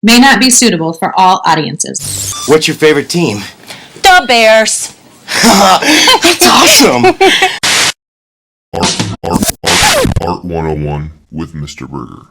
may not be suitable for all audiences. What's your favorite team? The Bears. That's awesome! Art 101 with Mr. Burgher.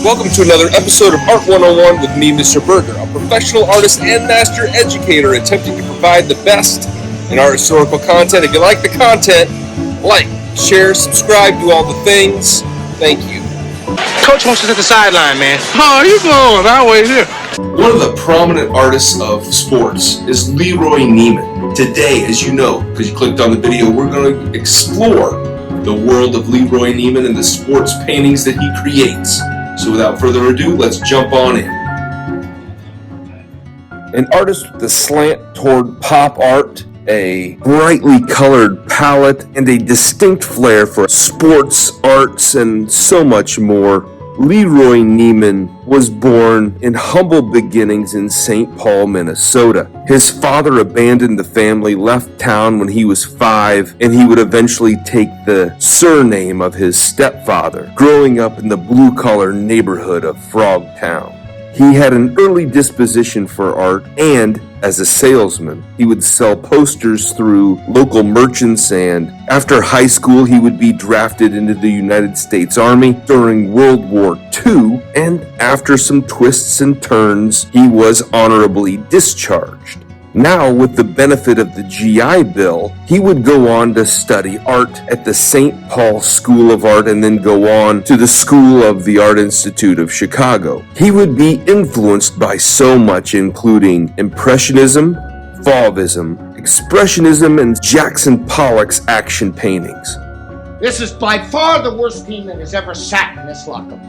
Welcome to another episode of Art 101 with me, Mr. Burgher, a professional artist and master educator attempting to provide the best in art historical content. If you like the content, like, share, subscribe, do all the things. Thank you. Coach wants us at the sideline, man. How you going? I'll wait here. One of the prominent artists of sports is LeRoy Neiman. Today, as you know, because you clicked on the video, we're going to explore the world of LeRoy Neiman and the sports paintings that he creates. So without further ado, let's jump on in. An artist with a slant toward pop art, a brightly colored palette, and a distinct flair for sports, arts, and so much more, LeRoy Neiman was born in humble beginnings in St. Paul, Minnesota. His father abandoned the family, left town when he was 5, and he would eventually take the surname of his stepfather, growing up in the blue-collar neighborhood of Frogtown. He had an early disposition for art, and as a salesman, he would sell posters through local merchants, and after high school, he would be drafted into the United States Army during World War II, and after some twists and turns, he was honorably discharged. Now, with the benefit of the GI Bill, he would go on to study art at the St. Paul School of Art and then go on to the School of the Art Institute of Chicago. He would be influenced by so much, including Impressionism, Fauvism, Expressionism, and Jackson Pollock's action paintings. This is by far the worst team that has ever sat in this locker.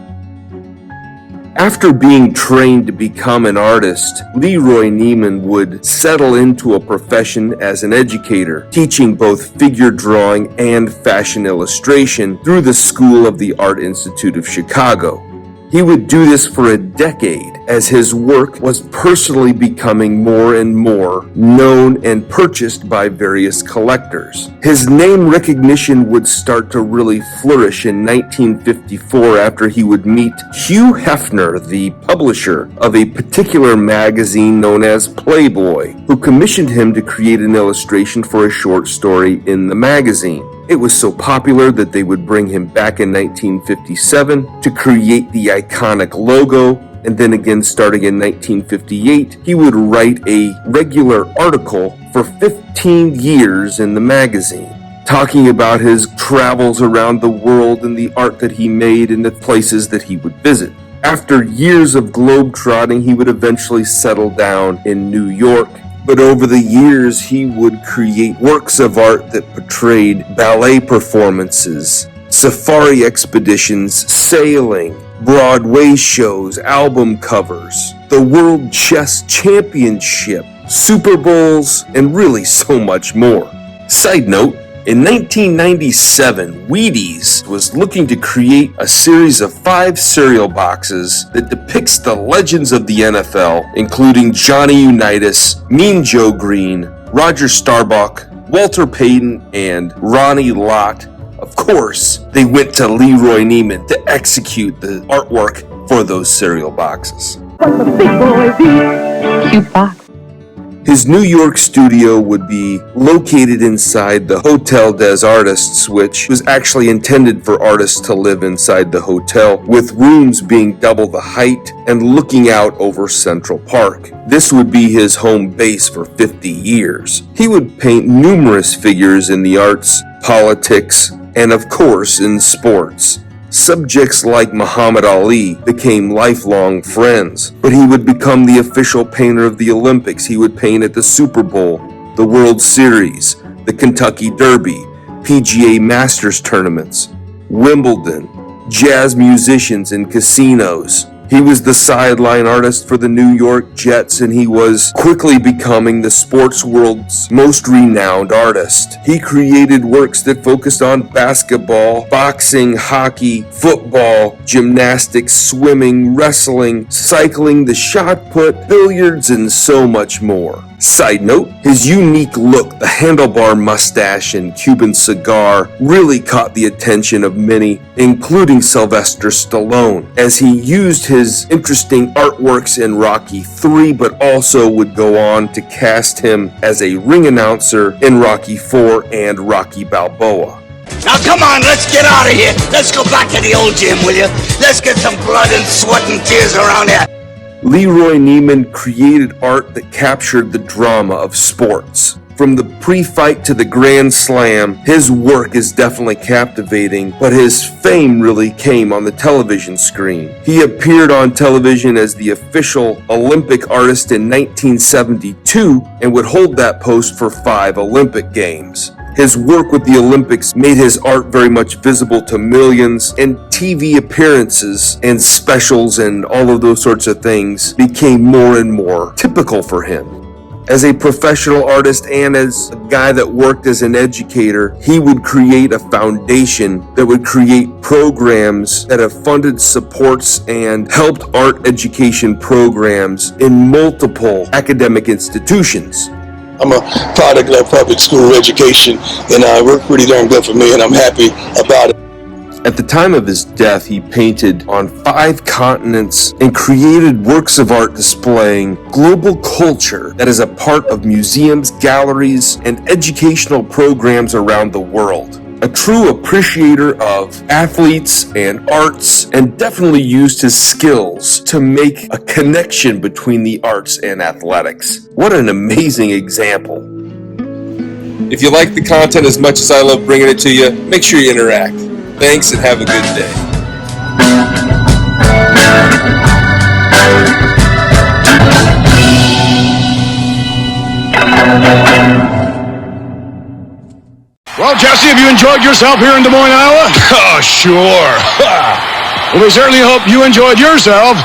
After being trained to become an artist, LeRoy Neiman would settle into a profession as an educator, teaching both figure drawing and fashion illustration through the School of the Art Institute of Chicago. He would do this for a decade as his work was personally becoming more and more known and purchased by various collectors. His name recognition would start to really flourish in 1954 after he would meet Hugh Hefner, the publisher of a particular magazine known as Playboy, who commissioned him to create an illustration for a short story in the magazine. It was so popular that they would bring him back in 1957 to create the iconic logo, and then again starting in 1958, he would write a regular article for 15 years in the magazine, talking about his travels around the world and the art that he made and the places that he would visit. After years of globetrotting, he would eventually settle down in New York. But over the years, he would create works of art that portrayed ballet performances, safari expeditions, sailing, Broadway shows, album covers, the World Chess Championship, Super Bowls, and really so much more. Side note, in 1997, Wheaties was looking to create a series of 5 cereal boxes that depicts the legends of the NFL, including Johnny Unitas, Mean Joe Green, Roger Staubach, Walter Payton, and Ronnie Lott. Of course, they went to LeRoy Neiman to execute the artwork for those cereal boxes. Cute box. His New York studio would be located inside the Hotel des Artistes, which was actually intended for artists to live inside the hotel, with rooms being double the height and looking out over Central Park. This would be his home base for 50 years. He would paint numerous figures in the arts, politics, and of course in sports. Subjects like Muhammad Ali became lifelong friends, but he would become the official painter of the Olympics. He would paint at the Super Bowl, the World Series, the Kentucky Derby, PGA Masters tournaments, Wimbledon, jazz musicians in casinos. He was the sideline artist for the New York Jets, and he was quickly becoming the sports world's most renowned artist. He created works that focused on basketball, boxing, hockey, football, gymnastics, swimming, wrestling, cycling, the shot put, billiards, and so much more. Side note, his unique look, the handlebar mustache and Cuban cigar, really caught the attention of many, including Sylvester Stallone, as he used his interesting artworks in Rocky III, but also would go on to cast him as a ring announcer in Rocky IV and Rocky Balboa. Now come on, let's get out of here. Let's go back to the old gym, will you? Let's get some blood and sweat and tears around here. LeRoy Neiman created art that captured the drama of sports. From the pre-fight to the Grand Slam, his work is definitely captivating, but his fame really came on the television screen. He appeared on television as the official Olympic artist in 1972 and would hold that post for 5 Olympic Games. His work with the Olympics made his art very much visible to millions, and TV appearances and specials and all of those sorts of things became more and more typical for him. As a professional artist and as a guy that worked as an educator, he would create a foundation that would create programs that have funded, supports, and helped art education programs in multiple academic institutions. I'm a product of public school education, and it worked pretty darn good for me, and I'm happy about it. At the time of his death, he painted on 5 continents and created works of art displaying global culture that is a part of museums, galleries, and educational programs around the world. A true appreciator of athletes and arts, and definitely used his skills to make a connection between the arts and athletics. What an amazing example. If you like the content as much as I love bringing it to you, make sure you interact. Thanks and have a good day. Well, Jesse, have you enjoyed yourself here in Des Moines, Iowa? Oh, sure. Well, we certainly hope you enjoyed yourself.